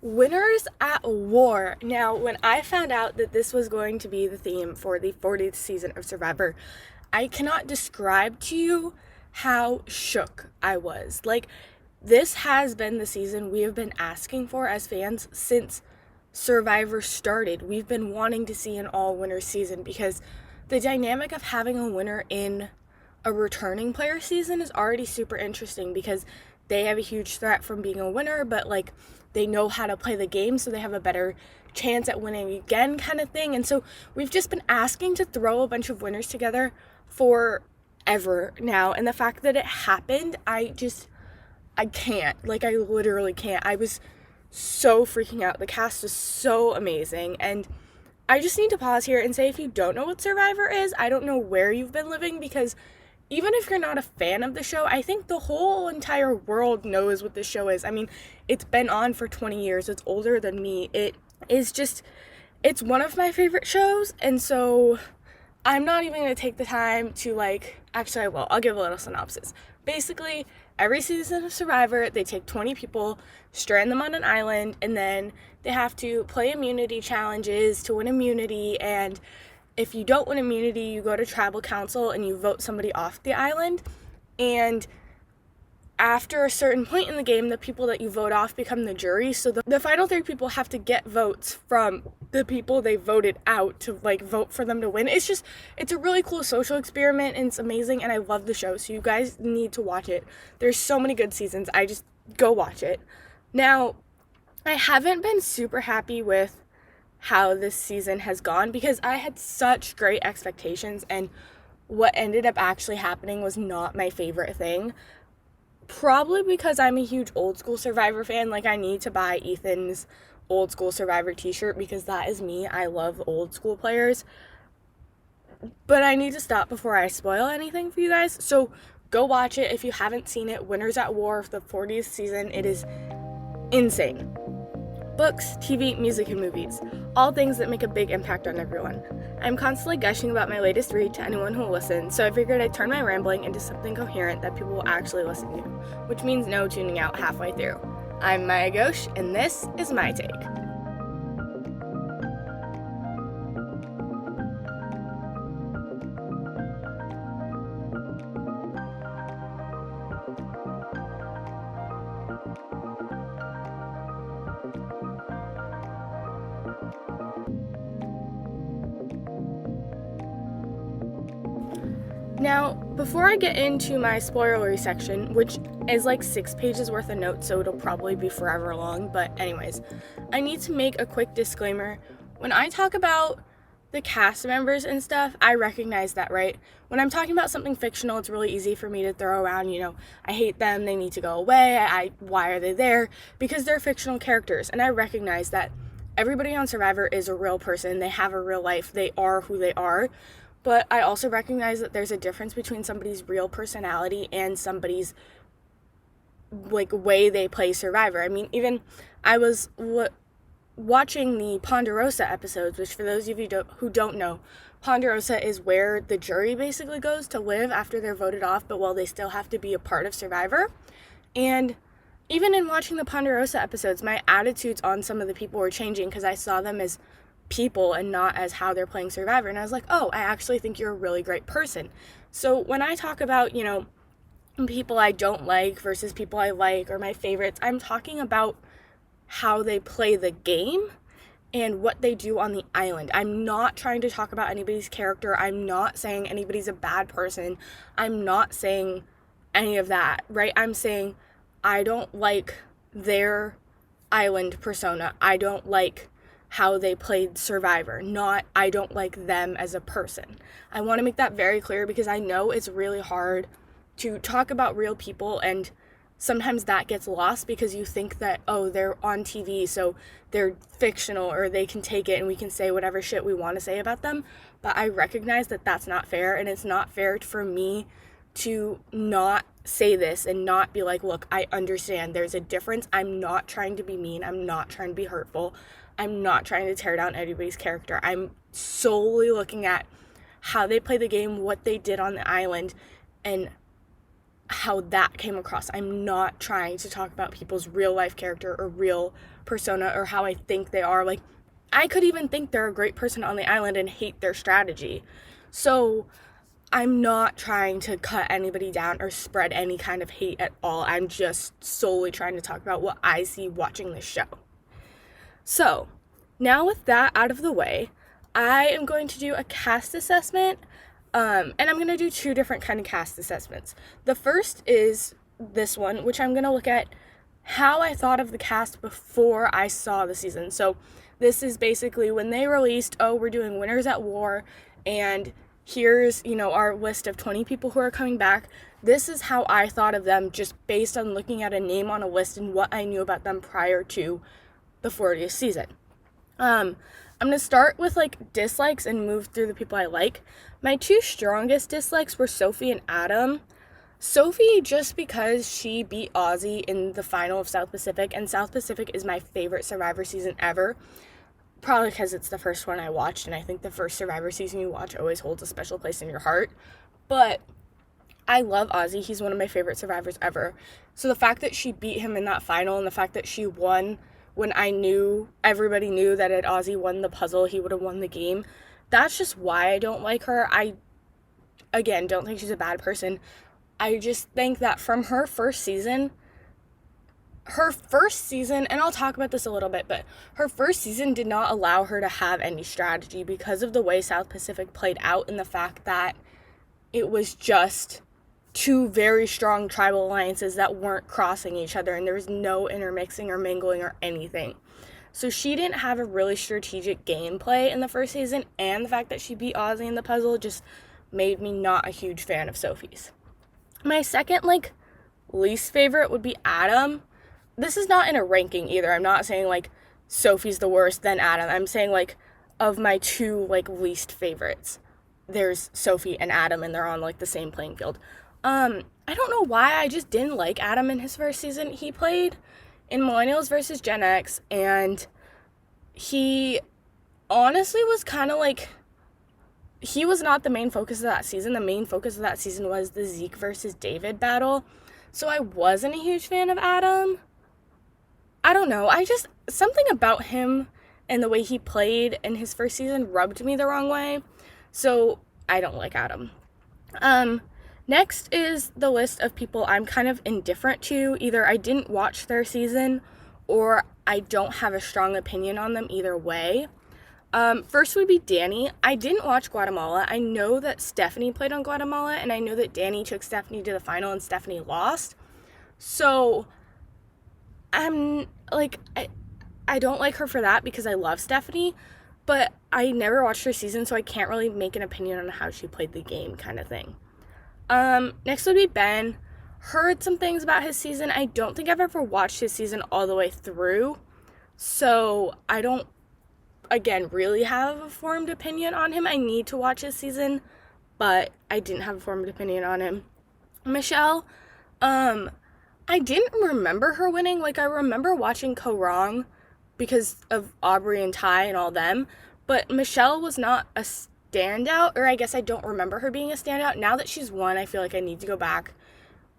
Winners at War. Now, when I found out that this was going to be the theme for the 40th season of Survivor, I cannot describe to you how shook I was. This has been the season we have been asking for as fans since Survivor started. We've been wanting to see an all-winner season because the dynamic of having a winner in a returning player season is already super interesting because they have a huge threat from being a winner, but they know how to play the game, so they have a better chance at winning again, kind of thing. And so we've just been asking to throw a bunch of winners together forever now. And the fact that it happened, I can't. I literally can't. I was so freaking out. The cast was so amazing. And I just need to pause here and say, if you don't know what Survivor is, I don't know where you've been living, because even if you're not a fan of the show, I think the whole entire world knows what this show is. I mean, it's been on for 20 years. It's older than me. It's one of my favorite shows. And so I'm not even going to take the time to actually I will. I'll give a little synopsis. Basically, every season of Survivor, they take 20 people, strand them on an island, and then they have to play immunity challenges to win immunity. And if you don't win immunity, you go to tribal council and you vote somebody off the island. And after a certain point in the game, the people that you vote off become the jury. So the final three people have to get votes from the people they voted out to vote for them to win. It's a really cool social experiment, and it's amazing, and I love the show. So you guys need to watch it. There's so many good seasons. Go watch it. Now, I haven't been super happy with how this season has gone because I had such great expectations, and what ended up actually happening was not my favorite thing. Probably because I'm a huge old school Survivor fan. I need to buy Ethan's old school Survivor t-shirt because that is me. I love old school players. But I need to stop before I spoil anything for you guys. So go watch it if you haven't seen it. Winners at War, the 40th season. It is insane. Books, TV, music, and movies. All things that make a big impact on everyone. I'm constantly gushing about my latest read to anyone who will listen, so I figured I'd turn my rambling into something coherent that people will actually listen to, which means no tuning out halfway through. I'm Maya Ghosh, and this is my take. Now, before I get into my spoilery section, which is 6 pages worth of notes, so it'll probably be forever long, but anyways, I need to make a quick disclaimer. When I talk about the cast members and stuff, I recognize that, right? When I'm talking about something fictional, it's really easy for me to throw around, I hate them, they need to go away, why are they there? Because they're fictional characters, and I recognize that everybody on Survivor is a real person, they have a real life, they are who they are. But I also recognize that there's a difference between somebody's real personality and somebody's way they play Survivor. I mean, even I was watching the Ponderosa episodes, which for those of you who don't know, Ponderosa is where the jury basically goes to live after they're voted off, but while they still have to be a part of Survivor. And even in watching the Ponderosa episodes, my attitudes on some of the people were changing because I saw them as people and not as how they're playing Survivor. And I was like, oh, I actually think you're a really great person. So when I talk about, people I don't like versus people I like or my favorites, I'm talking about how they play the game and what they do on the island. I'm not trying to talk about anybody's character. I'm not saying anybody's a bad person. I'm not saying any of that, right? I'm saying I don't like their island persona. I don't like how they played Survivor, not I don't like them as a person. I want to make that very clear because I know it's really hard to talk about real people, and sometimes that gets lost because you think that, oh, they're on TV, so they're fictional, or they can take it and we can say whatever shit we want to say about them. But I recognize that that's not fair, and it's not fair for me to not say this and not be like, look, I understand there's a difference. I'm not trying to be mean. I'm not trying to be hurtful. I'm not trying to tear down anybody's character. I'm solely looking at how they play the game, what they did on the island, and how that came across. I'm not trying to talk about people's real life character or real persona or how I think they are. Like, I could even think they're a great person on the island and hate their strategy. So I'm not trying to cut anybody down or spread any kind of hate at all. I'm just solely trying to talk about what I see watching this show. So now with that out of the way, I am going to do a cast assessment. And I'm going to do two different kind of cast assessments. The first is this one, which I'm going to look at how I thought of the cast before I saw the season. So this is basically when they released, we're doing Winners at War, and here's, our list of 20 people who are coming back. This is how I thought of them just based on looking at a name on a list and what I knew about them prior to the 40th season. I'm going to start with dislikes and move through the people I like. My two strongest dislikes were Sophie and Adam. Sophie, just because she beat Aussie in the final of South Pacific, and South Pacific is my favorite Survivor season ever. Probably because it's the first one I watched, and I think the first Survivor season you watch always holds a special place in your heart. But I love Aussie. He's one of my favorite survivors ever. So the fact that she beat him in that final, and the fact that she won when everybody knew that had Aussie won the puzzle, he would have won the game. That's just why I don't like her. I, again, don't think she's a bad person. I just think that from her first season, and I'll talk about this a little bit, but her first season did not allow her to have any strategy because of the way South Pacific played out, and the fact that it was just two very strong tribal alliances that weren't crossing each other, and there was no intermixing or mingling or anything. So she didn't have a really strategic gameplay in the first season, and the fact that she beat Aussie in the puzzle just made me not a huge fan of Sophie's. My second, least favorite would be Adam. This is not in a ranking either. I'm not saying, Sophie's the worst, then Adam. I'm saying, of my two, least favorites, there's Sophie and Adam, and they're on, the same playing field. I don't know why, I just didn't like Adam in his first season. He played in Millennials versus Gen X, and he honestly was kind of he was not the main focus of that season. The main focus of that season was the Zeke versus David battle. So I wasn't a huge fan of Adam. I don't know. Something about him and the way he played in his first season rubbed me the wrong way. So I don't like Adam. Next is the list of people I'm kind of indifferent to. Either I didn't watch their season or I don't have a strong opinion on them either way. First would be Danny. I didn't watch Guatemala. I know that Stephanie played on Guatemala, and I know that Danny took Stephanie to the final and Stephanie lost. So I'm I don't like her for that because I love Stephanie, but I never watched her season, so I can't really make an opinion on how she played the game kind of thing. Next would be Ben. Heard some things about his season. I don't think I've ever watched his season all the way through, so I don't, again, really have a formed opinion on him. I need to watch his season, but I didn't have a formed opinion on him. Michelle, I didn't remember her winning. I remember watching Ko Wrong because of Aubrey and Ty and all them, but Michelle was not a standout, or I guess I don't remember her being a standout. Now that she's won, I feel like I need to go back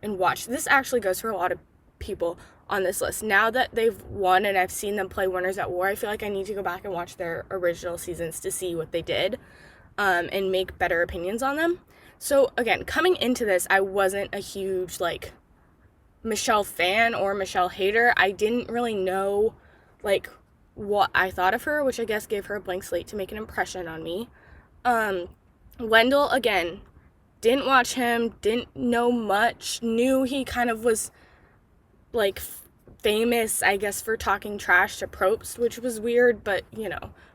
and watch. This actually goes for a lot of people on this list. Now that they've won and I've seen them play Winners at War, I feel like I need to go back and watch their original seasons to see what they did, and make better opinions on them. So again, coming into this, I wasn't a huge Michelle fan or Michelle hater. I didn't really know what I thought of her, which I guess gave her a blank slate to make an impression on me. Wendell, again, didn't watch him, didn't know much, knew he kind of was famous, I guess, for talking trash to Probst, which was weird, but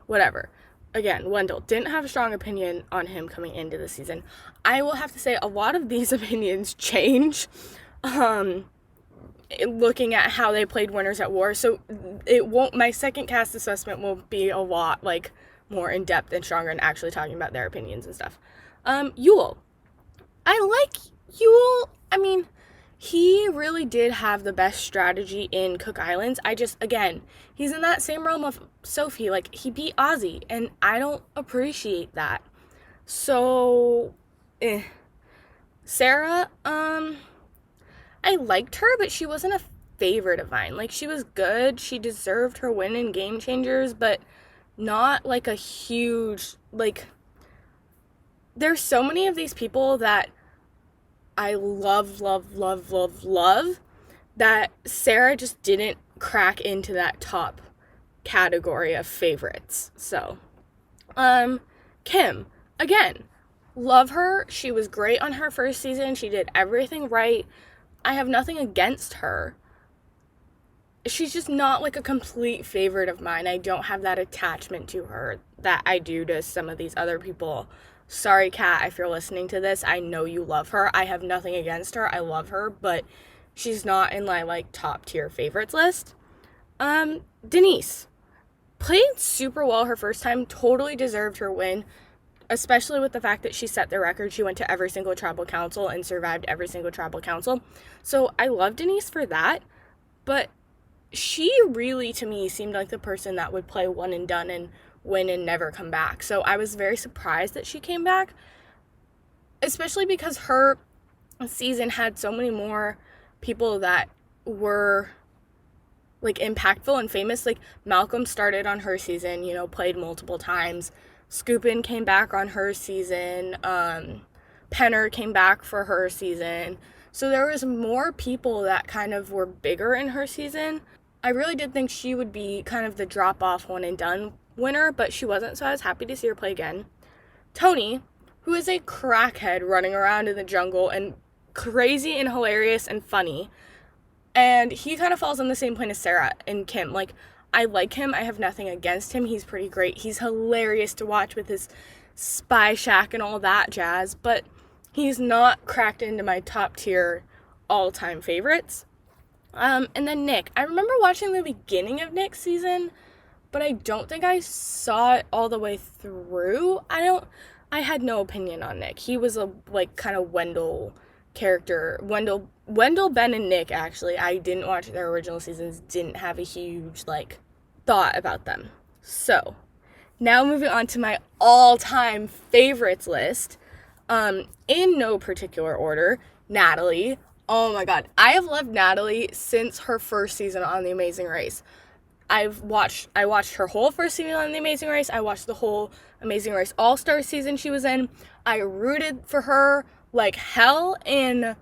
whatever. Again, Wendell, didn't have a strong opinion on him coming into the season. I will have to say a lot of these opinions change looking at how they played Winners at War, so my second cast assessment will be a lot more in-depth and stronger and actually talking about their opinions and stuff. Yul. I like Yul. I mean, he really did have the best strategy in Cook Islands. Again, he's in that same realm of Sophie. He beat Aussie, and I don't appreciate that. So, Sarah, I liked her, but she wasn't a favorite of mine. Like, she was good. She deserved her win in Game Changers, but not like a huge, like, there's so many of these people that I love, love, love, love, love, that Sarah just didn't crack into that top category of favorites. So, Kim, again, love her. She was great on her first season. She did everything right. I have nothing against her. She's just not like a complete favorite of mine. I don't have that attachment to her that I do to some of these other people. Sorry, Kat, if you're listening to this. I know you love her. I have nothing against her. I love her, but she's not in my like top tier favorites list. Denise played super well her first time. Totally deserved her win, especially with the fact that she set the record. She went to every single tribal council and survived every single tribal council. So I love Denise for that, but she really, to me, seemed like the person that would play one and done and win and never come back. So I was very surprised that she came back, especially because her season had so many more people that were like impactful and famous. Like Malcolm started on her season, you know, played multiple times. Scoopin came back on her season. Penner came back for her season. So there was more people that kind of were bigger in her season. I really did think she would be kind of the drop-off one and done winner, but she wasn't, so I was happy to see her play again. Tony, who is a crackhead running around in the jungle and crazy and hilarious and funny, and he kind of falls on the same plane as Sarah and Kim. Like, I like him. I have nothing against him. He's pretty great. He's hilarious to watch with his spy shack and all that jazz, but he's not cracked into my top tier all-time favorites. And then Nick. I remember watching the beginning of Nick's season, but I don't think I saw it all the way through. I had no opinion on Nick. He was a, like, kind of Wendell character. Wendell, Ben, and Nick, actually. I didn't watch their original seasons, didn't have a huge, like, thought about them. So, now moving on to my all-time favorites list. In no particular order, Natalie. Oh my god, I have loved Natalie since her first season on The Amazing Race. I watched her whole first season on The Amazing Race. I watched the whole Amazing Race All-Star season she was in. I rooted for her like hell in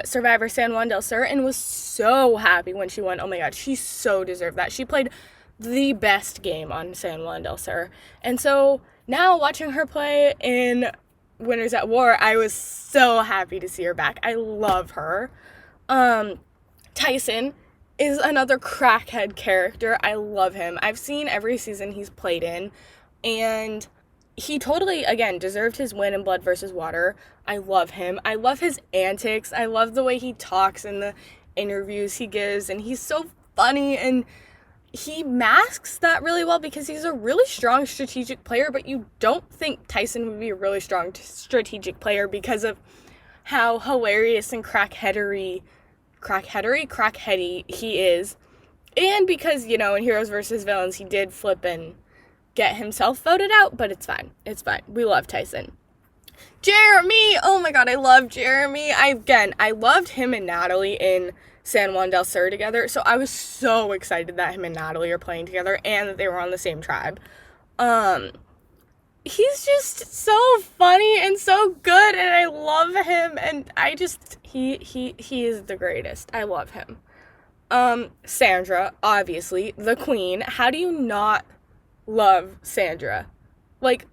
Survivor San Juan del Sur and was so happy when she won. Oh my god, she so deserved that. She played the best game on San Juan del Sur. And so now watching her play in Winners at War, I was so happy to see her back. I love her. Tyson is another crackhead character. I love him. I've seen every season he's played in, and he totally, again, deserved his win in Blood versus Water. I love him. I love his antics. I love the way he talks in the interviews he gives, and he's so funny, and he masks that really well because he's a really strong strategic player, but you don't think Tyson would be a really strong strategic player because of how hilarious and crackheady he is. And because, you know, in Heroes vs. Villains, he did flip and get himself voted out, but it's fine. It's fine. We love Tyson. Jeremy! Oh my god, I love Jeremy. I loved him and Natalie in San Juan del Sur together, so I was so excited that him and Natalie are playing together and that they were on the same tribe. He's just so funny and so good, and I love him, and he is the greatest. I love him. Sandra, obviously, the queen. How do you not love Sandra? Like,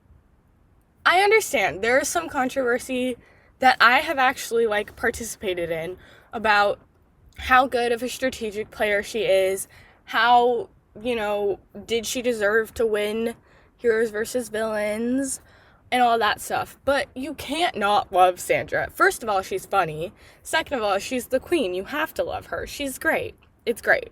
I understand there is some controversy that I have actually, like, participated in about how good of a strategic player she is, how, you know, did she deserve to win Heroes versus Villains, and all that stuff. But you can't not love Sandra. First of all, she's funny. Second of all, she's the queen. You have to love her. She's great. It's great.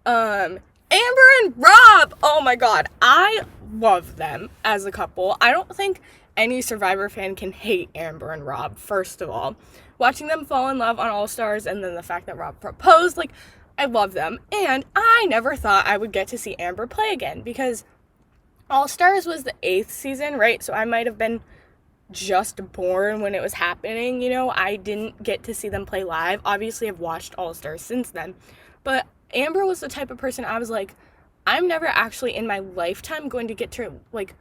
Amber and Rob! Oh my god, I love them as a couple. I don't think any Survivor fan can hate Amber and Rob, first of all. Watching them fall in love on All Stars, and then the fact that Rob proposed, like, I love them. And I never thought I would get to see Amber play again, because All Stars was the 8th season, right? So I might have been just born when it was happening, you know. I didn't get to see them play live. Obviously, I've watched All Stars since then. But Amber was the type of person I was like, I'm never actually in my lifetime going to get to, like,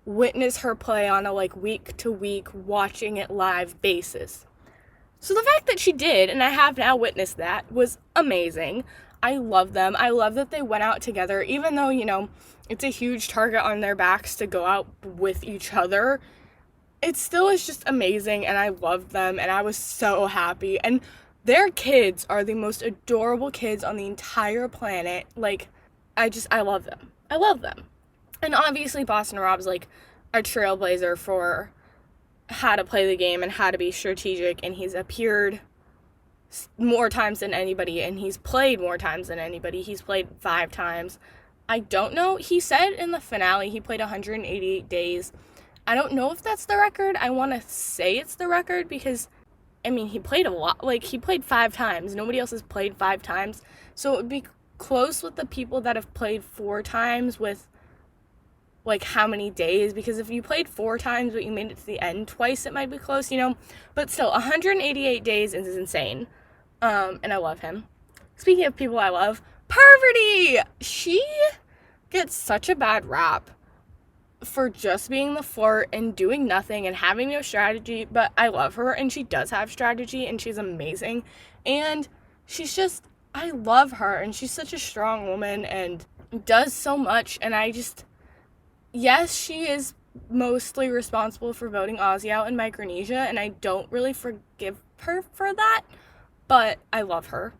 witness her play on a, like, week to week, watching it live basis. So the fact that she did, and I have now witnessed that, was amazing. I love them. I love that they went out together, even though, you know, it's a huge target on their backs to go out with each other. It still is just amazing, and I loved them, and I was so happy. And their kids are the most adorable kids on the entire planet. Like, I love them. I love them. And obviously, Boston Rob's, like, a trailblazer for how to play the game and how to be strategic, and he's appeared more times than anybody, and he's played more times than anybody. He's played 5 times. I don't know. He said in the finale he played 188 days. I don't know if that's the record. I want to say it's the record because, I mean, he played a lot. Like, he played 5 times. Nobody else has played 5 times. So it would be close with the people that have played 4 times with, like, how many days. Because if you played 4 times but you made it to the end twice, it might be close, you know. But still, 188 days is insane. And I love him. Speaking of people I love, Parvati! She gets such a bad rap for just being the flirt and doing nothing and having no strategy, but I love her, and she does have strategy, and she's amazing, and she's just, I love her, and she's such a strong woman and does so much, and yes, she is mostly responsible for voting Ozzy out in Micronesia, and I don't really forgive her for that, but I love her.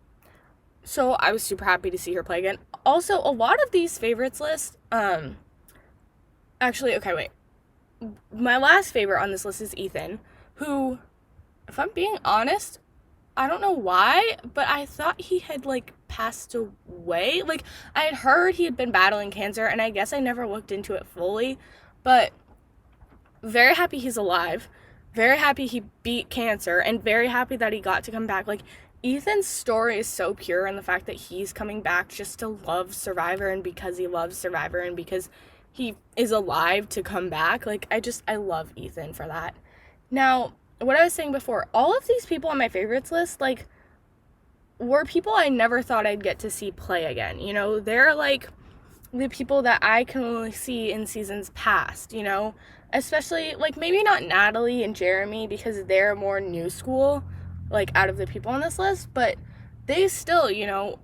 So I was super happy to see her play again. Also, a lot of these favorites lists, actually, okay, wait. My last favorite on this list is Ethan, who, if I'm being honest, I don't know why, but I thought he had, like, passed away. Like, I had heard he had been battling cancer, and I guess I never looked into it fully, but very happy he's alive, very happy he beat cancer, and very happy that he got to come back. Like, Ethan's story is so pure, and the fact that he's coming back just to love Survivor, and because he loves Survivor, and because he is alive to come back, like, I love Ethan for that. Now, what I was saying before, all of these people on my favorites list, like, were people I never thought I'd get to see play again, you know? They're, like, the people that I can only see in seasons past, you know? Especially, like, maybe not Natalie and Jeremy, because they're more new school, like, out of the people on this list, but they still, you know,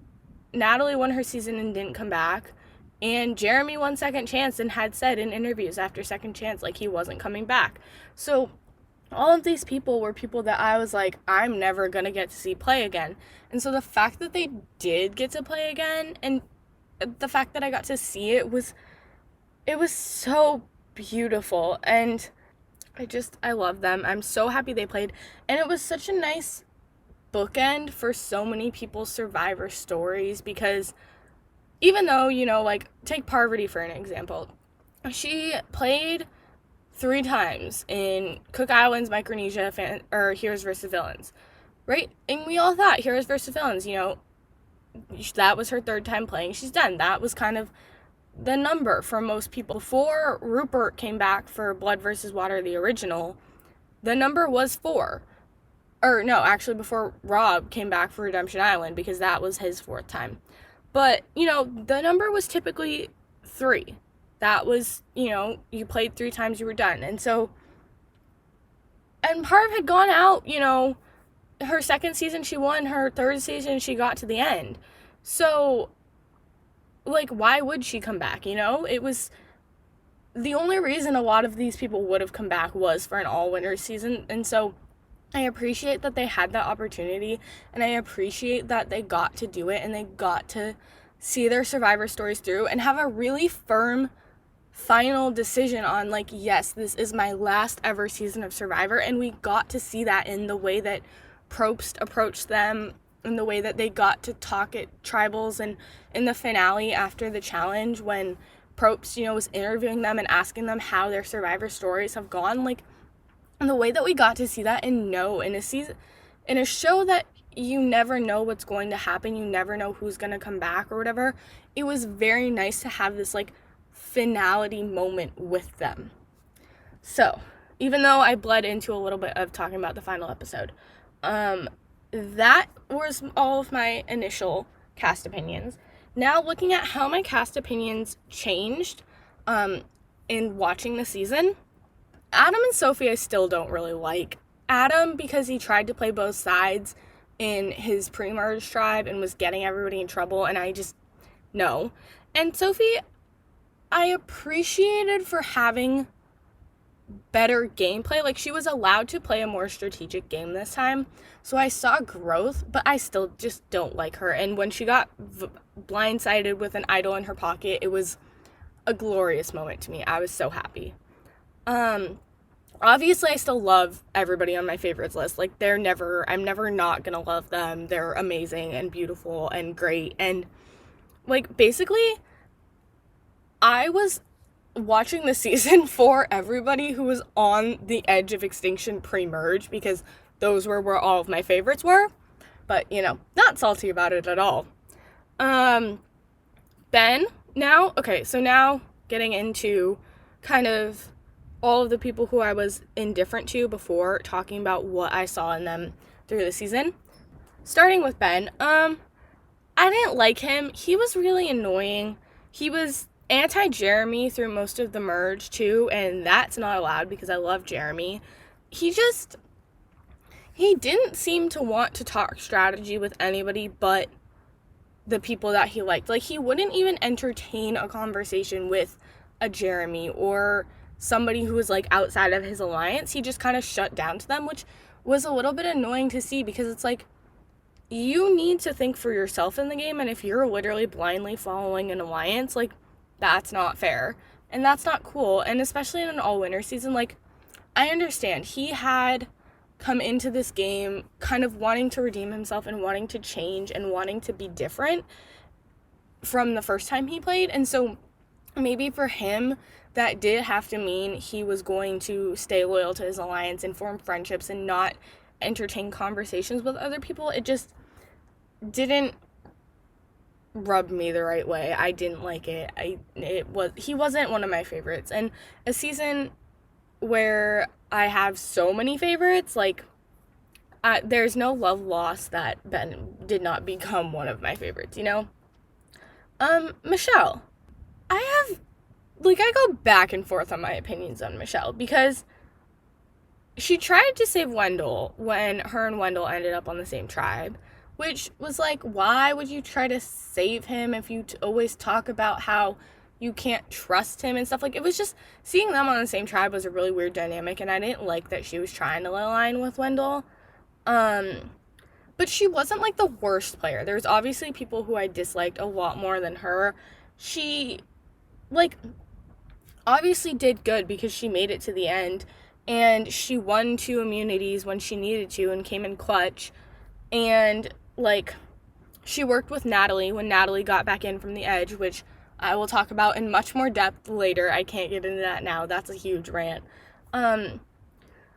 Natalie won her season and didn't come back, and Jeremy won Second Chance and had said in interviews after Second Chance, like, he wasn't coming back. So all of these people were people that I was like, I'm never going to get to see play again. And so the fact that they did get to play again, and the fact that I got to see it was so beautiful. And I love them. I'm so happy they played. And it was such a nice bookend for so many people's Survivor stories, because even though, you know, like, take Parvati for an example. She played 3 times in Cook Islands, Micronesia, or Heroes vs. Villains, right? And we all thought Heroes vs. Villains, you know, that was her 3rd time playing. She's done. That was kind of the number for most people. Before Rupert came back for Blood vs. Water, the original, the number was 4. Or no, actually before Rob came back for Redemption Island, because that was his 4th time. But, you know, the number was typically 3. That was, you know, you played 3 times, you were done. And so, and Parv had gone out, you know, her 2nd season she won, her 3rd season she got to the end. So, like, why would she come back, you know? It was, the only reason a lot of these people would have come back was for an all-winner season. And so I appreciate that they had that opportunity, and I appreciate that they got to do it, and they got to see their Survivor stories through and have a really firm final decision on, like, yes, this is my last ever season of Survivor. And we got to see that in the way that Probst approached them, in the way that they got to talk at Tribals, and in the finale after the challenge when Probst, you know, was interviewing them and asking them how their Survivor stories have gone. Like, and the way that we got to see that and know in a show that you never know what's going to happen, you never know who's going to come back or whatever, it was very nice to have this, like, finality moment with them. So, even though I bled into a little bit of talking about the final episode. That was all of my initial cast opinions. Now, looking at how my cast opinions changed in watching the season, Adam and Sophie I still don't really like. Adam, because he tried to play both sides in his pre-merge tribe and was getting everybody in trouble, and I just, no. And Sophie, I appreciated for having better gameplay. Like, she was allowed to play a more strategic game this time, so I saw growth, but I still just don't like her. And when she got blindsided with an idol in her pocket, it was a glorious moment to me. I was so happy. Obviously I still love everybody on my favorites list. Like, I'm never not gonna love them. They're amazing and beautiful and great. And like, basically, I was watching the season for everybody who was on the edge of extinction pre-merge, because those were where all of my favorites were. But, not salty about it at all. Ben, now getting into kind of all of the people who I was indifferent to before, talking about what I saw in them through the season. Starting with Ben, I didn't like him. He was really annoying. He was anti-Jeremy through most of the merge too, and that's not allowed because I love Jeremy. He didn't seem to want to talk strategy with anybody but the people that he liked. Like, he wouldn't even entertain a conversation with a Jeremy or somebody who was like outside of his alliance. He just kind of shut down to them, which was a little bit annoying to see, because it's like, you need to think for yourself in the game, and if you're literally blindly following an alliance, like, that's not fair, and that's not cool. And especially in an all-winner season, like, I understand he had come into this game kind of wanting to redeem himself and wanting to change and wanting to be different from the first time he played, and so maybe for him that did have to mean he was going to stay loyal to his alliance and form friendships and not entertain conversations with other people. It just didn't rub me the right way. I didn't like it. He wasn't one of my favorites. And a season where I have so many favorites, like, there's no love lost that Ben did not become one of my favorites, Michelle. I go back and forth on my opinions on Michelle, because she tried to save Wendell when her and Wendell ended up on the same tribe, which was like, why would you try to save him if you always talk about how you can't trust him and stuff? Like, it was just, seeing them on the same tribe was a really weird dynamic, and I didn't like that she was trying to align with Wendell. But she wasn't like the worst player. There's obviously people who I disliked a lot more than her. She, like, obviously did good because she made it to the end, and she won 2 immunities when she needed to and came in clutch. And, like, she worked with Natalie when Natalie got back in from the edge, which I will talk about in much more depth later. I can't get into that now. That's a huge rant.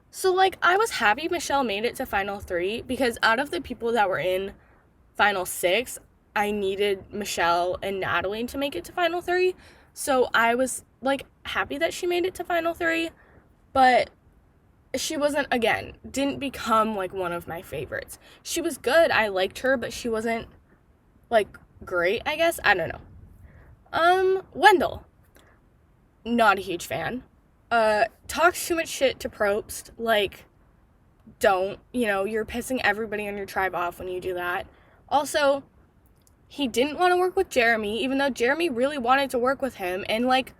So, like, I was happy Michelle made it to Final 3, because out of the people that were in Final 6, I needed Michelle and Natalie to make it to Final 3. So I was, like, happy that she made it to Final 3, but she wasn't, again, didn't become, like, one of my favorites. She was good, I liked her, but she wasn't, like, great, I guess. I don't know. Wendell. Not a huge fan. Talks too much shit to Probst. Like, don't. You're pissing everybody on your tribe off when you do that. Also, he didn't want to work with Jeremy, even though Jeremy really wanted to work with him, and, like,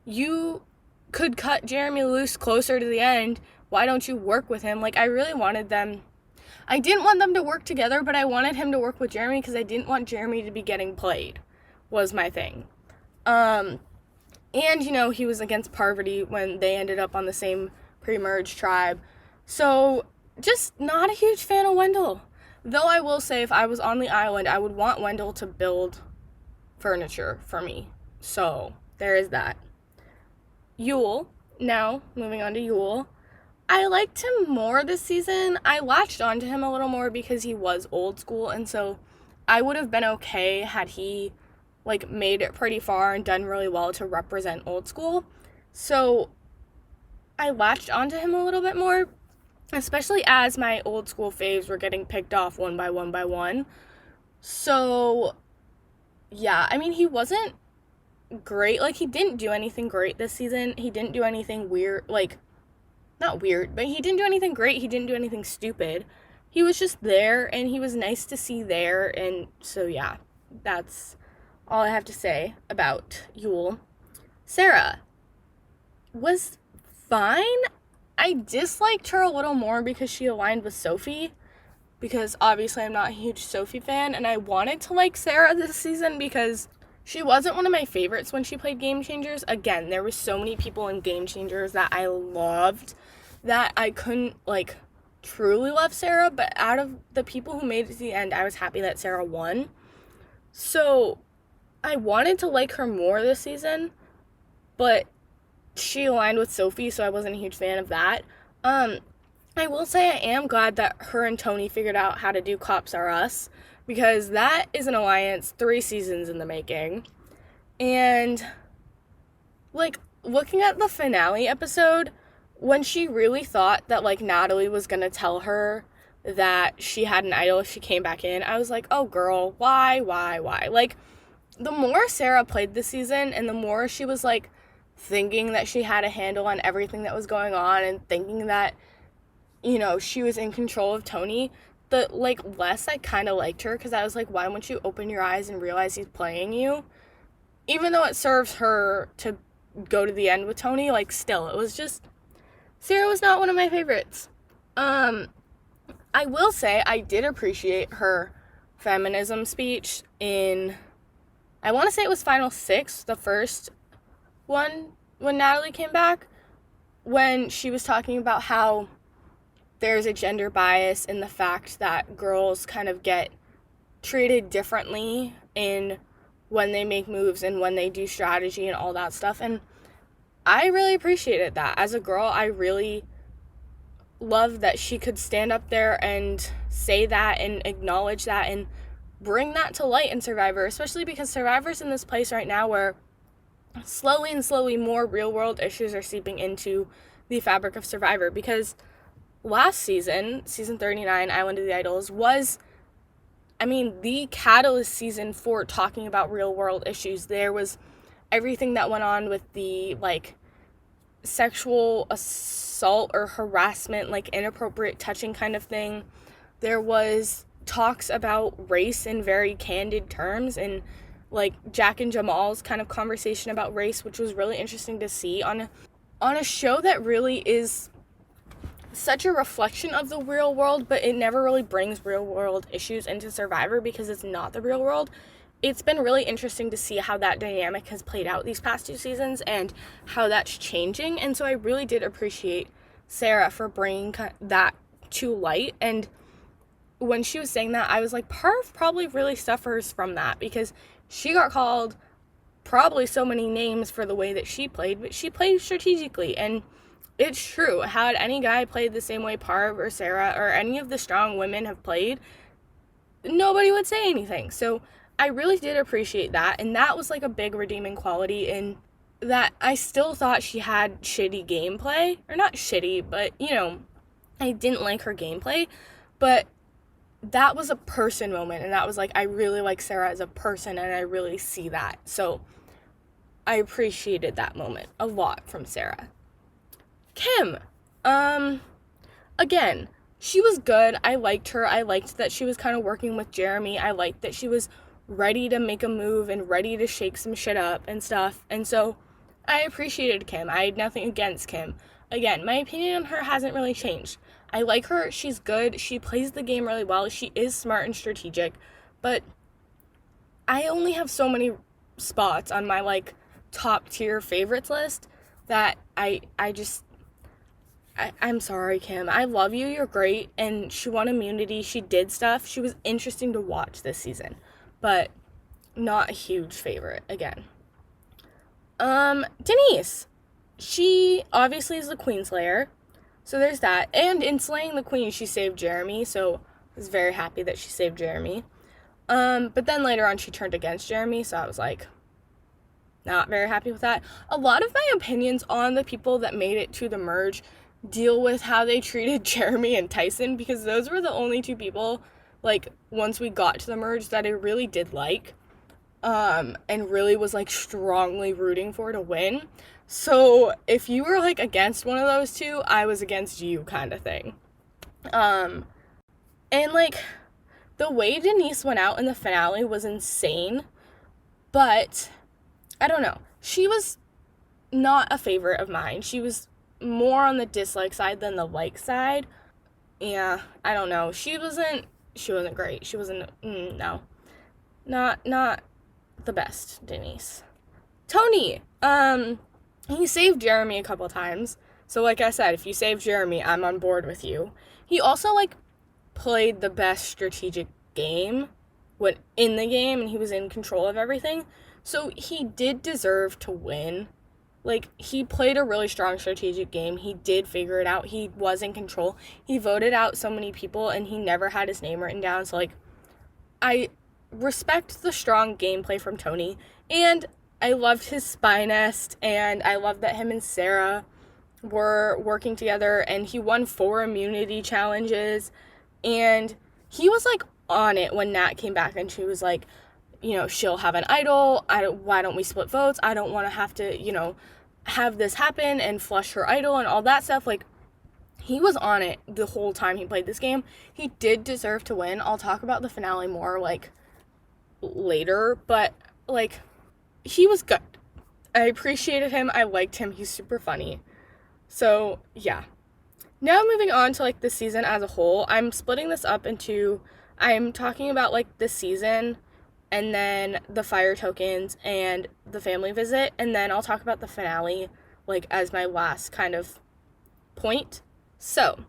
you could cut Jeremy loose closer to the end. Why don't you work with him? Like, I really wanted them. I didn't want them to work together, but I wanted him to work with Jeremy because I didn't want Jeremy to be getting played, was my thing. And, he was against Parvati when they ended up on the same pre-merge tribe. So, just not a huge fan of Wendell. Though I will say, if I was on the island, I would want Wendell to build furniture for me. So, there is that. Yul. Now, moving on to Yul. I liked him more this season. I latched onto him a little more because he was old school, and so I would have been okay had he, like, made it pretty far and done really well to represent old school. So I latched onto him a little bit more, especially as my old school faves were getting picked off one by one by one. So, yeah, I mean, he wasn't great. Like, he didn't do anything great this season. He didn't do anything weird, like, not weird, but he didn't do anything great. He didn't do anything stupid. He was just there, and he was nice to see there. And so, yeah, that's all I have to say about Yul. Sarah was fine. I disliked her a little more because she aligned with Sophie. Because obviously I'm not a huge Sophie fan, and I wanted to like Sarah this season because she wasn't one of my favorites when she played Game Changers. Again, there were so many people in Game Changers that I loved that I couldn't, like, truly love Sarah, but out of the people who made it to the end, I was happy that Sarah won. So, I wanted to like her more this season, but she aligned with Sophie, so I wasn't a huge fan of that. I will say I am glad that her and Tony figured out how to do Cops R Us, because that is an alliance 3 seasons in the making. And, like, looking at the finale episode, when she really thought that, like, Natalie was gonna tell her that she had an idol if she came back in, I was like, oh girl, why? Like, the more Sarah played this season and the more she was, like, thinking that she had a handle on everything that was going on and thinking that, you know, she was in control of Tony, the, like, less I kind of liked her, because I was like, why won't you open your eyes and realize he's playing you? Even though it serves her to go to the end with Tony, like, still, it was just, Sarah was not one of my favorites. I will say I did appreciate her feminism speech in, I want to say it was Final 6, the first one, when Natalie came back, when she was talking about how there's a gender bias in the fact that girls kind of get treated differently in when they make moves and when they do strategy and all that stuff. And I really appreciated that. As a girl, I really loved that she could stand up there and say that and acknowledge that and bring that to light in Survivor, especially because Survivor's in this place right now where slowly more real world issues are seeping into the fabric of Survivor. Because last season, season 39, Island of the Idols, was, I mean, the catalyst season for talking about real world issues. There was everything that went on with the, like, sexual assault or harassment, like inappropriate touching kind of thing. There was talks about race in very candid terms, and like Jack and Jamal's kind of conversation about race, which was really interesting to see on a show that really is such a reflection of the real world, but it never really brings real world issues into Survivor because it's not the real world. It's been really interesting to see how that dynamic has played out these past 2 seasons and how that's changing. And so I really did appreciate Sarah for bringing that to light. And when she was saying that, I was like, Parv probably really suffers from that because she got called probably so many names for the way that she played, but she played strategically. And it's true. Had any guy played the same way Parv or Sarah or any of the strong women have played, nobody would say anything. So I really did appreciate that, and that was like a big redeeming quality in that I still thought she had shitty gameplay, or not shitty, but, you know, I didn't like her gameplay, but that was a person moment, and that was like, I really like Sarah as a person, and I really see that, so I appreciated that moment a lot from Sarah. Kim, again, she was good. I liked her. I liked that she was kind of working with Jeremy. I liked that she was ready to make a move and ready to shake some shit up and stuff. And so I appreciated Kim. I had nothing against Kim. Again, my opinion on her hasn't really changed. I like her. She's good. She plays the game really well. She is smart and strategic. But I only have so many spots on my, like, top tier favorites list that I'm sorry, Kim. I love you. You're great. And she won immunity. She did stuff. She was interesting to watch this season. But not a huge favorite, again. Denise. She obviously is the Queen Slayer. So there's that. And in slaying the Queen, she saved Jeremy. So I was very happy that she saved Jeremy. But then later on, she turned against Jeremy. So I was like, Not very happy with that. A lot of my opinions on the people that made it to the merge deal with how they treated Jeremy and Tyson, because those were the only two people, like, once we got to the merge that I really did like, and really was, like, strongly rooting for to win. So if you were, like, against one of those two, I was against you, kind of thing. And, like, the way Denise went out in the finale was insane, but I don't know. She was not a favorite of mine. She was more on the dislike side than the like side. Yeah, I don't know. She wasn't great. She wasn't no. Not the best, Denise. Tony, he saved Jeremy a couple times. So like I said, if you save Jeremy, I'm on board with you. He also, like, played the best strategic game when in the game, and he was in control of everything. So he did deserve to win. Like, he played a really strong strategic game. He did figure it out. He was in control. He voted out so many people, and he never had his name written down. So, like, I respect the strong gameplay from Tony. And I loved his spy nest, and I loved that him and Sarah were working together, and he won 4 immunity challenges. And he was, like, on it when Nat came back, and she was like, you know, she'll have an idol. Why don't we split votes? I don't want to have to, you know, have this happen and flush her idol and all that stuff. Like, he was on it the whole time he played this game. He did deserve to win. I'll talk about the finale more, like, later, but, like, he was good. I appreciated him. I liked him. He's super funny. So, yeah. Now moving on to, like, the season as a whole. I'm splitting this up into, I'm talking about, like, the season, and then the fire tokens and the family visit, and then I'll talk about the finale, like, as my last kind of point. So,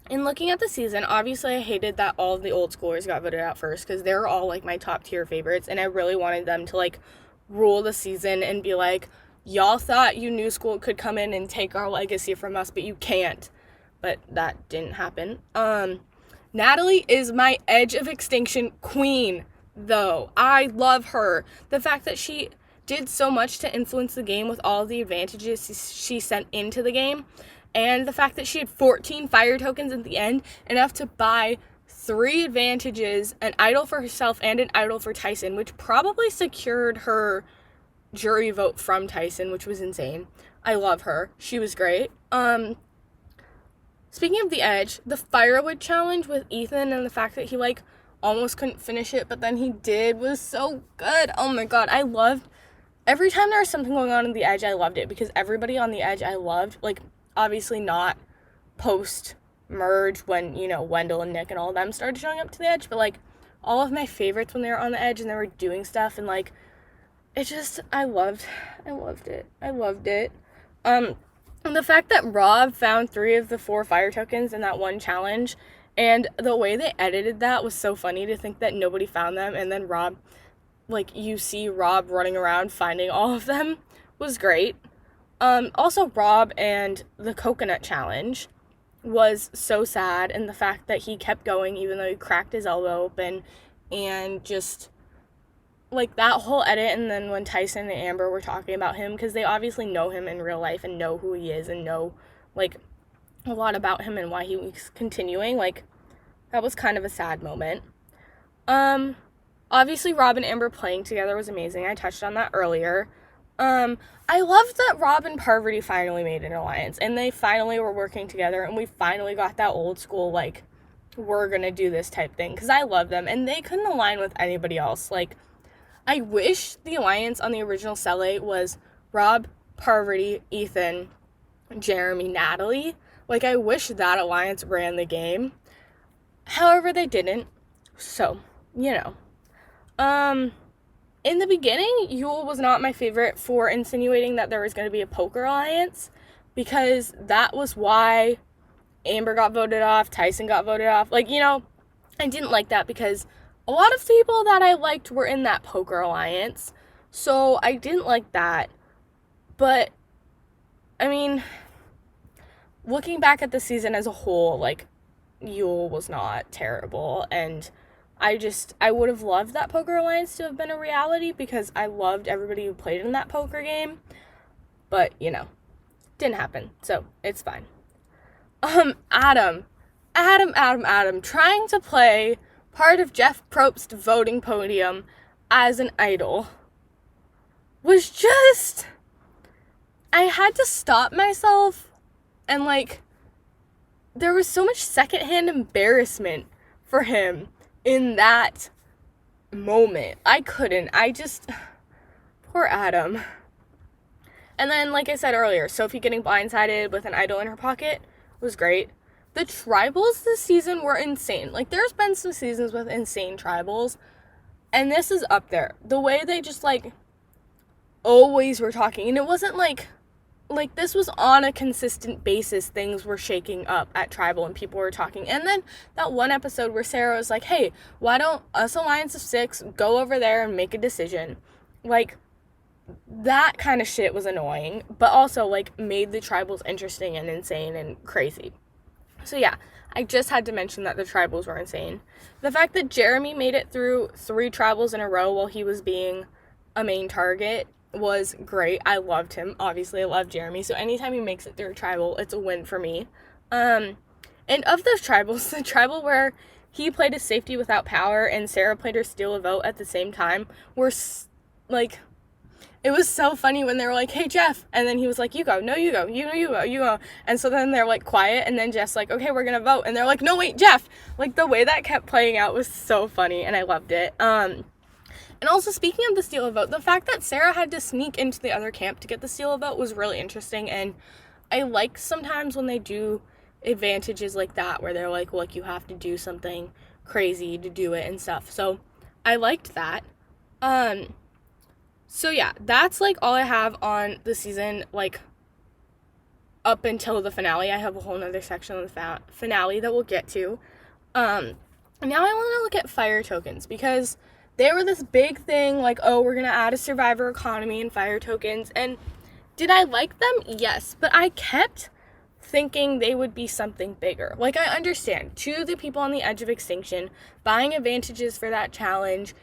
in looking at the season, obviously I hated that all of the old schoolers got voted out first, because they're all, like, my top tier favorites, and I really wanted them to, like, rule the season and be like, y'all thought you new school could come in and take our legacy from us, but you can't. But that didn't happen. Natalie is my Edge of Extinction queen, though. I love her. The fact that she did so much to influence the game with all of the advantages she sent into the game, and the fact that she had 14 fire tokens at the end, enough to buy 3 advantages, an idol for herself and an idol for Tyson, which probably secured her jury vote from Tyson, which was insane. I love her. She was great. Speaking of the Edge, the firewood challenge with Ethan and the fact that he, like, almost couldn't finish it, but then he did, was so good. Oh my god, I loved, every time there was something going on in the Edge, I loved it, because everybody on the Edge I loved. Like, obviously not post-merge when, you know, Wendell and Nick and all of them started showing up to the Edge, but, like, all of my favorites when they were on the Edge and they were doing stuff, and, like, it just, I loved it. And the fact that Rob found 3 of the 4 fire tokens in that one challenge, and the way they edited that was so funny, to think that nobody found them, and then Rob, like, you see Rob running around finding all of them, was great. Also, Rob and the coconut challenge was so sad, and the fact that he kept going even though he cracked his elbow open, and just, like, that whole edit, and then when Tyson and Amber were talking about him, because they obviously know him in real life and know who he is and know, like, a lot about him and why he was continuing, like, that was kind of a sad moment. Obviously Rob and Amber playing together was amazing. I touched on that earlier. I loved that Rob and Parvati finally made an alliance, and they finally were working together, and we finally got that old school, like, we're gonna do this type thing, because I love them, and they couldn't align with anybody else. Like, I wish the alliance on the original Cele was Rob, Parvati, Ethan, Jeremy, Natalie. Like, I wish that alliance ran the game. However, they didn't. So, you know. In the beginning, Yul was not my favorite for insinuating that there was going to be a poker alliance, because that was why Amber got voted off, Tyson got voted off. Like, you know, I didn't like that, because a lot of people that I liked were in that poker alliance, so I didn't like that. But, I mean, looking back at the season as a whole, like, Yul was not terrible, and I would have loved that Poker Alliance to have been a reality because I loved everybody who played in that poker game. But, didn't happen. So, it's fine. Adam, trying to play part of Jeff Probst's voting podium as an idol was just... I had to stop myself and, there was so much secondhand embarrassment for him in that moment. I couldn't. Poor Adam. And then, like I said earlier, Sophie getting blindsided with an idol in her pocket was great. The tribals this season were insane. There's been some seasons with insane tribals, and this is up there. The way they just, always were talking, and it wasn't like this was on a consistent basis. Things were shaking up at tribal and people were talking. And then that one episode where Sarah was like, hey, why don't us Alliance of Six go over there and make a decision? That kind of shit was annoying, but also made the tribals interesting and insane and crazy. So yeah, I just had to mention that the tribals were insane. The fact that Jeremy made it through 3 tribals in a row while he was being a main target was great. I loved him. Obviously, I love Jeremy. So anytime he makes it through a tribal, it's a win for me. And of those tribals, the tribal where he played his safety without power and Sarah played her steal a vote at the same time were it was so funny when they were like, hey, Jeff. And then he was like, you go. No, you go. You go. And so then they're quiet. And then Jeff's like, okay, we're going to vote. And they're like, no, wait, Jeff. The way that kept playing out was so funny. And I loved it. And also, speaking of the steal a vote, the fact that Sarah had to sneak into the other camp to get the steal a vote was really interesting. And I like sometimes when they do advantages like that, where they're like, look, you have to do something crazy to do it and stuff. So I liked that. So yeah, that's all I have on the season, up until the finale. I have a whole nother section of the finale that we'll get to. Now I want to look at fire tokens, because they were this big thing, oh, we're going to add a survivor economy and fire tokens. And did I like them? Yes. But I kept thinking they would be something bigger. I understand, to the people on the edge of extinction, buying advantages for that challenge,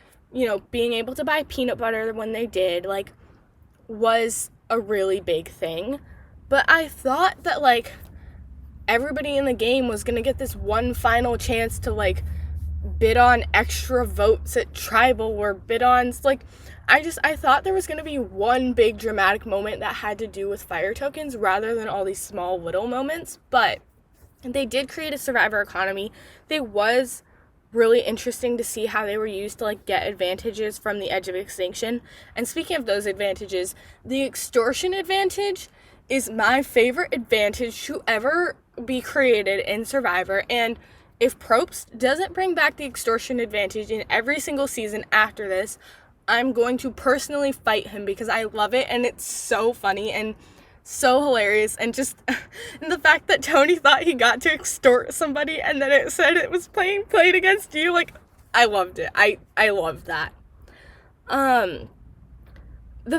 being able to buy peanut butter when they did, was a really big thing. But I thought that, everybody in the game was going to get this one final chance to, bid on extra votes at tribal or bid-ons. I thought there was going to be one big dramatic moment that had to do with fire tokens rather than all these small little moments. But they did create a survivor economy. They was really interesting to see how they were used to get advantages from the edge of extinction. And speaking of those advantages, the extortion advantage is my favorite advantage to ever be created in Survivor. And if Probst doesn't bring back the extortion advantage in every single season after this, I'm going to personally fight him, because I love it and it's so funny and so hilarious. And just and the fact that Tony thought he got to extort somebody and then it said it was played against you, I loved it. I loved that. The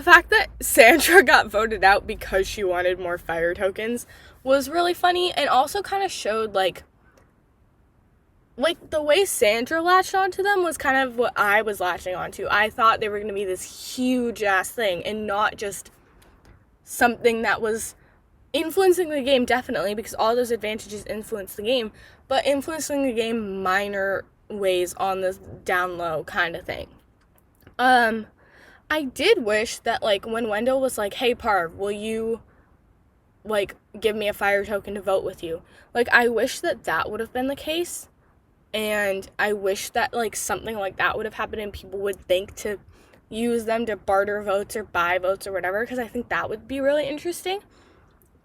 fact that Sandra got voted out because she wanted more fire tokens was really funny, and also kind of showed the way Sandra latched onto them was kind of what I was latching onto. I thought they were going to be this huge ass thing and not just something that was influencing the game, definitely, because all those advantages influence the game, but influencing the game minor ways on this down low kind of thing. I did wish that, when Wendell was like, hey, Parv, will you, give me a fire token to vote with you? I wish that would have been the case. And I wish that, something like that would have happened and people would think to use them to barter votes or buy votes or whatever, because I think that would be really interesting.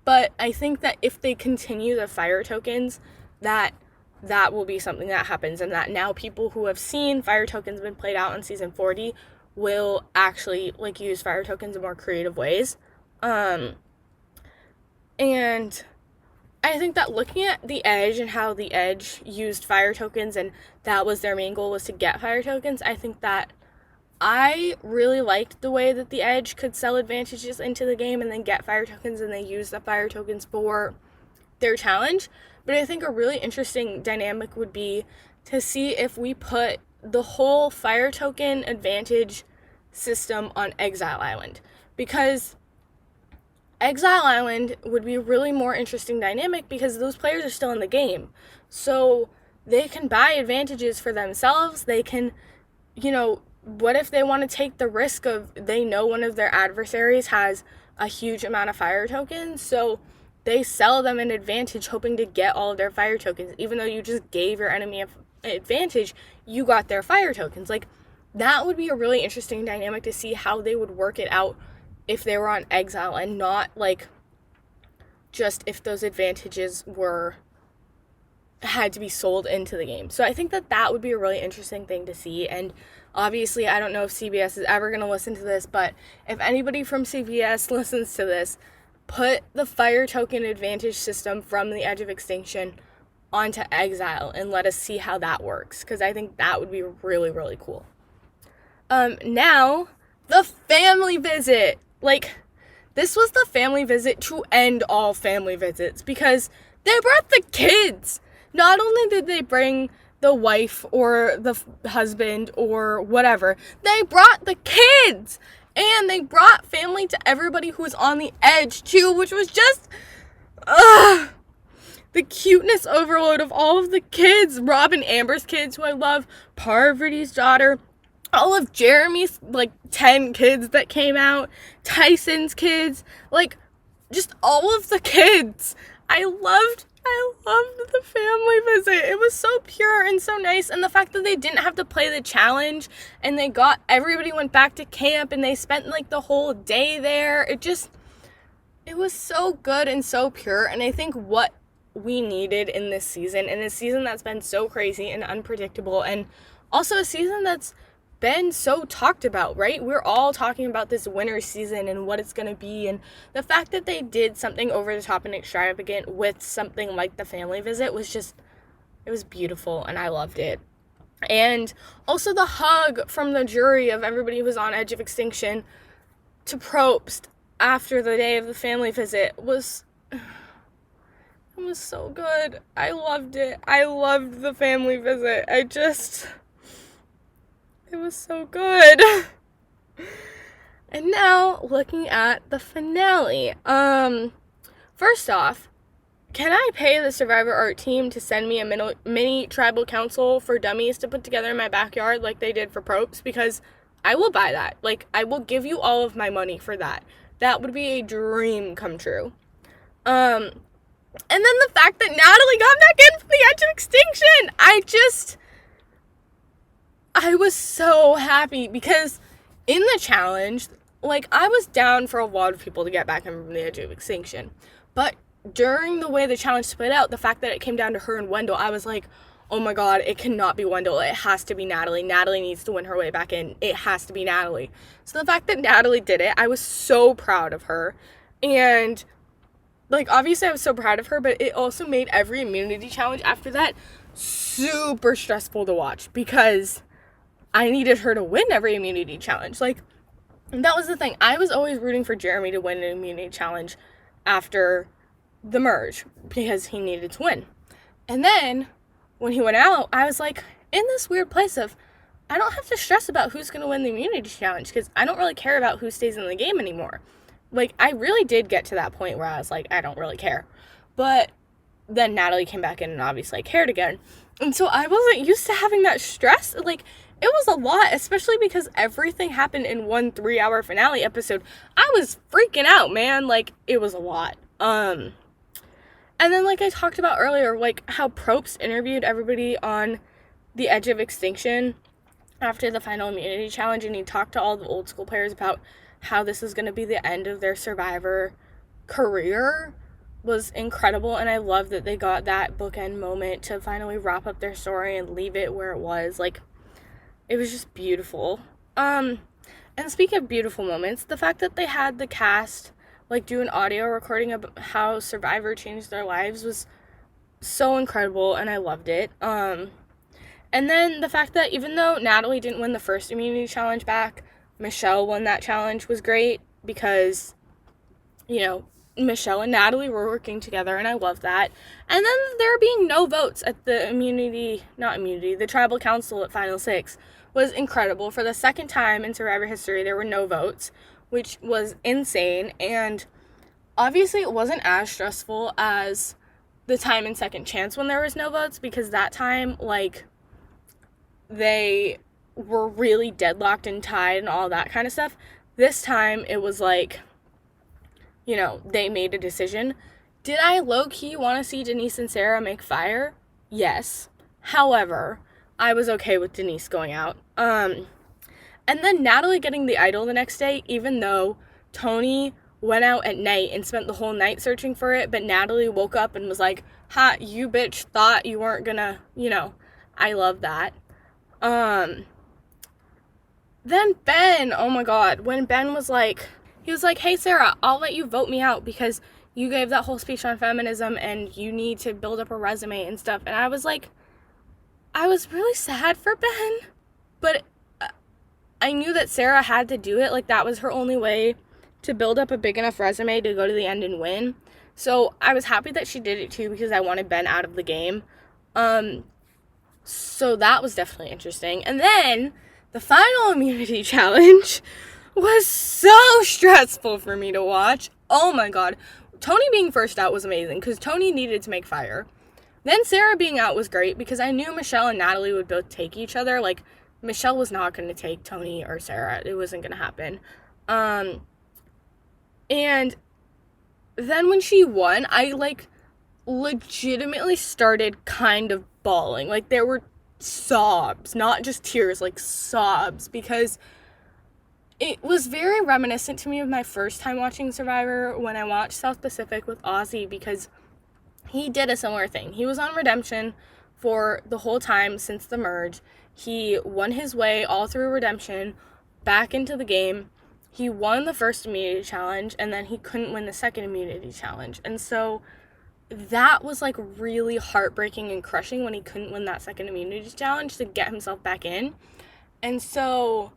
But I think that if they continue the fire tokens, that will be something that happens, and that now people who have seen fire tokens been played out in season 40 will actually, use fire tokens in more creative ways. And I think that looking at the Edge and how the Edge used fire tokens and that was their main goal, was to get fire tokens, I think that I really liked the way that the Edge could sell advantages into the game and then get fire tokens, and they use the fire tokens for their challenge. But I think a really interesting dynamic would be to see if we put the whole fire token advantage system on Exile Island, because Exile Island would be a really more interesting dynamic because those players are still in the game. So they can buy advantages for themselves. They can, what if they want to take the risk of, they know one of their adversaries has a huge amount of fire tokens, so they sell them an advantage hoping to get all of their fire tokens. Even though you just gave your enemy an advantage, you got their fire tokens. Like, that would be a really interesting dynamic to see how they would work it out if they were on Exile, and not like just if those advantages had to be sold into the game. So I think that would be a really interesting thing to see. And obviously, I don't know if CBS is ever going to listen to this, but if anybody from CBS listens to this, put the fire token advantage system from the Edge of Extinction onto Exile and let us see how that works, because I think that would be really, really cool. Now, the family visit. Like, this was the family visit to end all family visits, because they brought the kids. Not only did they bring the wife or the husband or whatever, they brought the kids. And they brought family to everybody who was on the edge, too, which was just, the cuteness overload of all of the kids. Robin Amber's kids, who I love, Parvati's daughter, all of Jeremy's, 10 kids that came out, Tyson's kids, just all of the kids. I loved the family visit. It was so pure and so nice, and the fact that they didn't have to play the challenge, and everybody went back to camp, and they spent, the whole day there. It was so good and so pure, and I think what we needed in this season, and a season that's been so crazy and unpredictable, and also a season that's been so talked about, right? We're all talking about this winter season and what it's going to be, and the fact that they did something over the top and extravagant with something like the family visit was just, it was beautiful, and I loved it. And also the hug from the jury of everybody who was on Edge of Extinction to Probst after the day of the family visit was so good. I loved it. I loved the family visit. It was so good. And now, looking at the finale. First off, can I pay the Survivor Art team to send me a mini tribal council for dummies to put together in my backyard like they did for Probst? Because I will buy that. I will give you all of my money for that. That would be a dream come true. And then the fact that Natalie got back in from the Edge of Extinction. I was so happy, because in the challenge, I was down for a lot of people to get back in from the Edge of Extinction. But during the way the challenge split out, the fact that it came down to her and Wendell, I was like, oh my god, it cannot be Wendell. It has to be Natalie. Natalie needs to win her way back in. It has to be Natalie. So the fact that Natalie did it, I was so proud of her. And, obviously I was so proud of her, but it also made every immunity challenge after that super stressful to watch, because I needed her to win every immunity challenge. And that was the thing. I was always rooting for Jeremy to win an immunity challenge after the merge, because he needed to win. And then, when he went out, I was in this weird place of, I don't have to stress about who's going to win the immunity challenge, because I don't really care about who stays in the game anymore. I really did get to that point where I was I don't really care. But then Natalie came back in, and obviously I cared again. And so I wasn't used to having that stress. It was a lot, especially because everything happened in one 3-hour finale episode. I was freaking out, man. It was a lot. And then, I talked about earlier, how Probst interviewed everybody on the Edge of Extinction after the final immunity challenge, and he talked to all the old school players about how this is going to be the end of their Survivor career, was incredible. And I love that they got that bookend moment to finally wrap up their story and leave it where it was. It was just beautiful. And speaking of beautiful moments, the fact that they had the cast, do an audio recording of how Survivor changed their lives was so incredible, and I loved it. And then the fact that even though Natalie didn't win the first immunity challenge back, Michelle won that challenge was great, because, Michelle and Natalie were working together, and I love that. And then there being no votes at the tribal council at Final Six was incredible. For the second time in Survivor history, there were no votes, which was insane. And obviously, it wasn't as stressful as the time in Second Chance when there was no votes, because that time, like, they were really deadlocked and tied and all that kind of stuff. This time, it was like, you know, they made a decision. Did I low-key want to see Denise and Sarah make fire? Yes. However, I was okay with Denise going out. And then Natalie getting the idol the next day, even though Tony went out at night and spent the whole night searching for it, but Natalie woke up and was like, ha, you bitch thought you weren't gonna, you know, I love that. Then Ben, oh my god, when Ben was like, he was like, hey Sarah, I'll let you vote me out because you gave that whole speech on feminism and you need to build up a resume and stuff. And I was like, I was really sad for Ben, but I knew that Sarah had to do it. Like, that was her only way to build up a big enough resume to go to the end and win. So I was happy that she did it too, because I wanted Ben out of the game. So that was definitely interesting. And then the final immunity challenge was so stressful for me to watch. Oh my god. Tony being first out was amazing, because Tony needed to make fire. Then Sarah being out was great, because I knew Michelle and Natalie would both take each other. Like, Michelle was not going to take Tony or Sarah. It wasn't going to happen. And then when she won, I, like, legitimately started kind of bawling. Like, there were sobs, not just tears, like sobs, because it was very reminiscent to me of my first time watching Survivor when I watched South Pacific with Ozzy, because he did a similar thing. He was on redemption for the whole time since the merge. He won his way all through redemption back into the game. He won the first immunity challenge, and then he couldn't win the second immunity challenge. And so that was, like, really heartbreaking and crushing when he couldn't win that second immunity challenge to get himself back in. And so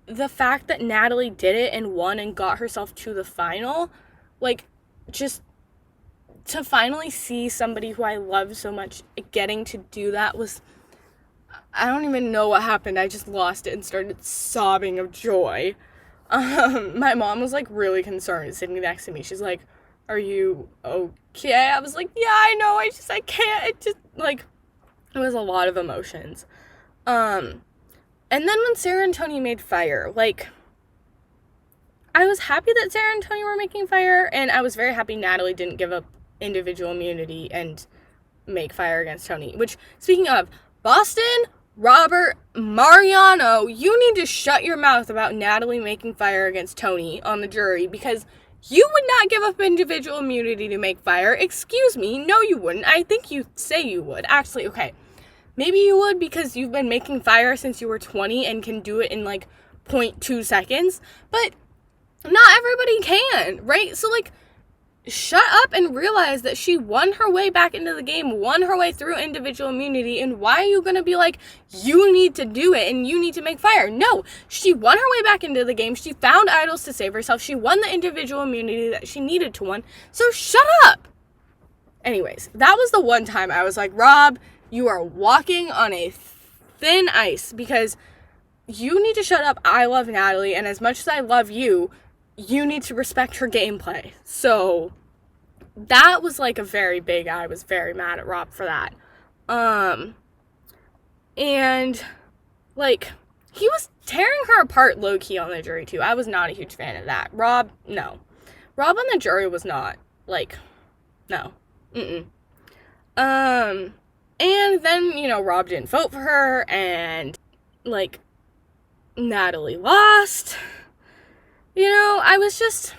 the fact that Natalie did it and won and got herself to the final, like, just to finally see somebody who I love so much getting to do that was, I don't even know what happened. I just lost it and started sobbing of joy. My mom was, like, really concerned sitting next to me. She's like, are you okay? I was like, yeah, I know. I can't. It just, like, it was a lot of emotions. And then when Sarah and Tony made fire, like, I was happy that Sarah and Tony were making fire, and I was very happy Natalie didn't give up individual immunity and make fire against Tony. Which, speaking of, Boston, Robert, Mariano, you need to shut your mouth about Natalie making fire against Tony on the jury, because you would not give up individual immunity to make fire. Excuse me, no you wouldn't. I think you say you would. Actually, okay, maybe you would because you've been making fire since you were 20 and can do it in, like, 0.2 seconds, but not everybody can, right? So, like, shut up and realize that she won her way back into the game, won her way through individual immunity, and why are you gonna be like, you need to do it and you need to make fire? No, she won her way back into the game. She found idols to save herself. She won the individual immunity that she needed to win. So shut up. Anyways, that was the one time I was like, Rob, you are walking on a thin ice, because you need to shut up. I love Natalie, and as much as I love you, you need to respect her gameplay. So that was, like, a very big, I was very mad at Rob for that. And, like, he was tearing her apart low-key on the jury, too. I was not a huge fan of that. Rob, no. Rob on the jury was not, like, no. And then, you know, Rob didn't vote for her, and, like, Natalie lost. You know, I was just,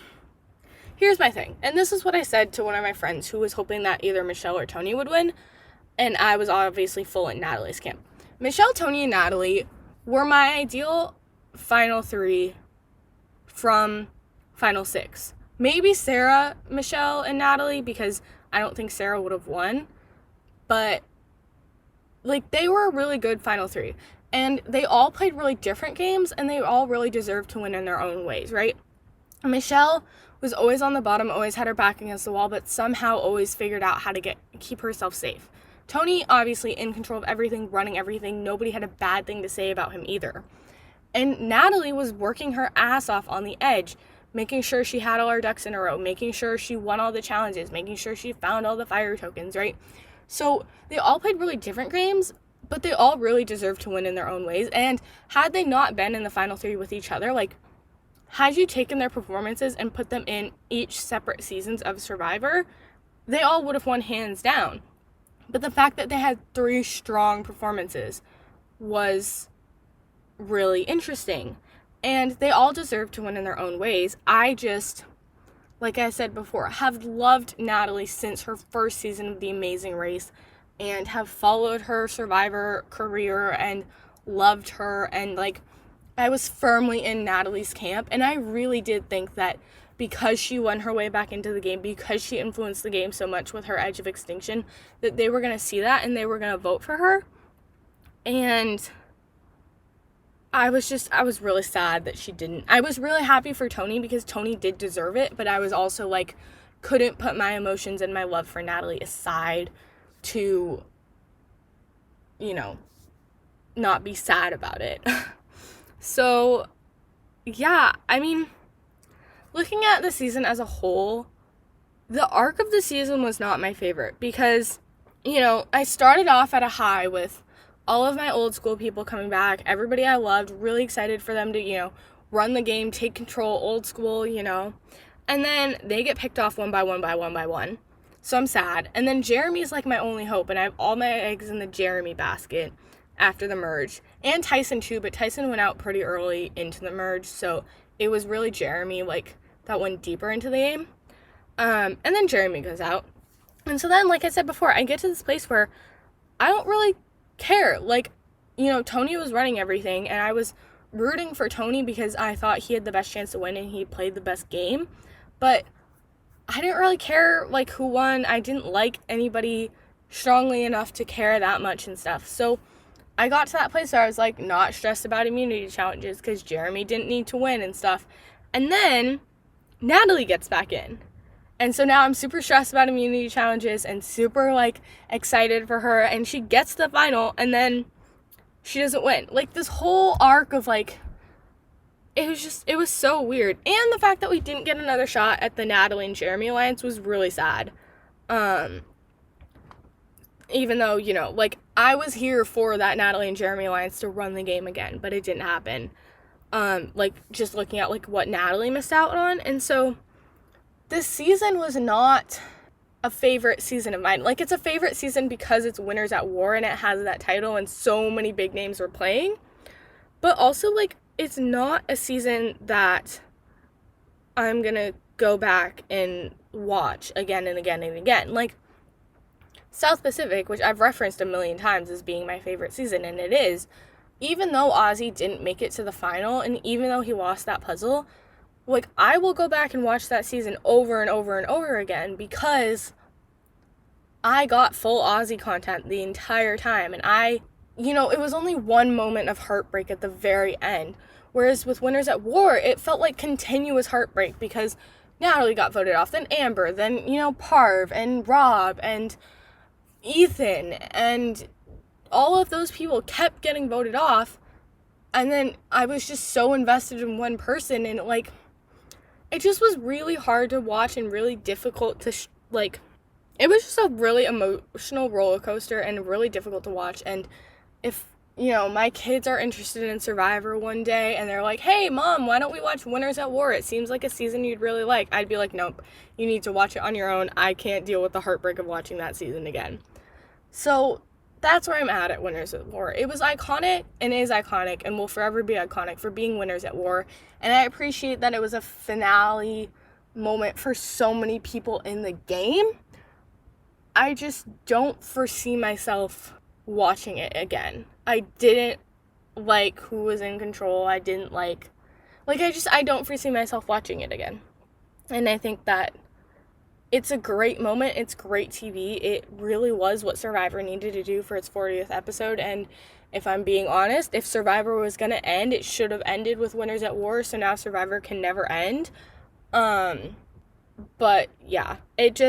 here's my thing, and this is what I said to one of my friends who was hoping that either Michelle or Tony would win, and I was obviously full in Natalie's camp. Michelle, Tony, and Natalie were my ideal final three from final six. Maybe Sarah, Michelle, and Natalie, because I don't think Sarah would have won, but, like, they were a really good final three. And they all played really different games, and they all really deserved to win in their own ways, right? Michelle was always on the bottom, always had her back against the wall, but somehow always figured out how to keep herself safe. Tony, obviously in control of everything, running everything. Nobody had a bad thing to say about him either. And Natalie was working her ass off on the edge, making sure she had all her ducks in a row, making sure she won all the challenges, making sure she found all the fire tokens, right? So they all played really different games, but they all really deserved to win in their own ways. And had they not been in the final three with each other, like, had you taken their performances and put them in each separate seasons of Survivor, they all would have won hands down. But the fact that they had 3 strong performances was really interesting. And they all deserve to win in their own ways. I just, like I said before, have loved Natalie since her first season of The Amazing Race and have followed her Survivor career and loved her, and like, I was firmly in Natalie's camp, and I really did think that because she won her way back into the game, because she influenced the game so much with her Edge of Extinction, that they were going to see that and they were going to vote for her. And I was really sad that she didn't. I was really happy for Tony because Tony did deserve it, but I was also like, couldn't put my emotions and my love for Natalie aside to, you know, not be sad about it. So, yeah, I mean, looking at the season as a whole, the arc of the season was not my favorite because, you know, I started off at a high with all of my old school people coming back, everybody I loved, really excited for them to, you know, run the game, take control, old school, you know, and then they get picked off one by one. So I'm sad. And then Jeremy's like my only hope, and I have all my eggs in the Jeremy basket after the merge, and Tyson too, but Tyson went out pretty early into the merge, so it was really Jeremy, like, that went deeper into the game. And then Jeremy goes out. And so then, like I said before, I get to this place where I don't really care. Like, you know, Tony was running everything, and I was rooting for Tony because I thought he had the best chance to win and he played the best game. But I didn't really care, like, who won. I didn't like anybody strongly enough to care that much and stuff. So I got to that place where I was, like, not stressed about immunity challenges because Jeremy didn't need to win and stuff. And then Natalie gets back in. And so now I'm super stressed about immunity challenges and super, like, excited for her. And she gets to the final, and then she doesn't win. Like, this whole arc of, like, it was so weird. And the fact that we didn't get another shot at the Natalie and Jeremy alliance was really sad. Even though, you know, like, I was here for that Natalie and Jeremy alliance to run the game again, but it didn't happen. Like, just looking at, like, what Natalie missed out on. And so this season was not a favorite season of mine. Like, it's a favorite season because it's Winners at War and it has that title and so many big names were playing. But also, like, it's not a season that I'm gonna go back and watch again and again and again. Like, South Pacific, which I've referenced a million times as being my favorite season, and it is, even though Ozzy didn't make it to the final, and even though he lost that puzzle, like, I will go back and watch that season over and over and over again because I got full Ozzy content the entire time, and you know, it was only one moment of heartbreak at the very end, whereas with Winners at War, it felt like continuous heartbreak because Natalie got voted off, then Amber, then, you know, Parv, and Rob, and Ethan, and all of those people kept getting voted off, and then I was just so invested in one person, and, like, it just was really hard to watch and really difficult to, like, it was just a really emotional roller coaster and really difficult to watch. And if, you know, my kids are interested in Survivor one day and they're like, hey, Mom, why don't we watch Winners at War? It seems like a season you'd really like. I'd be like, nope, you need to watch it on your own. I can't deal with the heartbreak of watching that season again. So that's where I'm at Winners at War. It was iconic and is iconic and will forever be iconic for being Winners at War. And I appreciate that it was a finale moment for so many people in the game. I just don't foresee myself watching it again. I didn't like who was in control. I didn't like I don't foresee myself watching it again. And I think that it's a great moment. It's great TV. It really was what Survivor needed to do for its 40th episode. And if I'm being honest, if Survivor was going to end, it should have ended with Winners at War. So now Survivor can never end. But yeah, it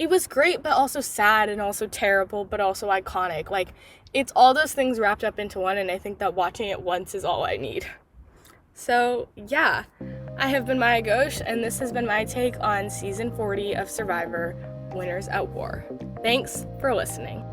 was great, but also sad and also terrible, but also iconic. Like, it's all those things wrapped up into one, and I think that watching it once is all I need. So, yeah, I have been Maya Ghosh, and this has been my take on season 40 of Survivor, Winners at War. Thanks for listening.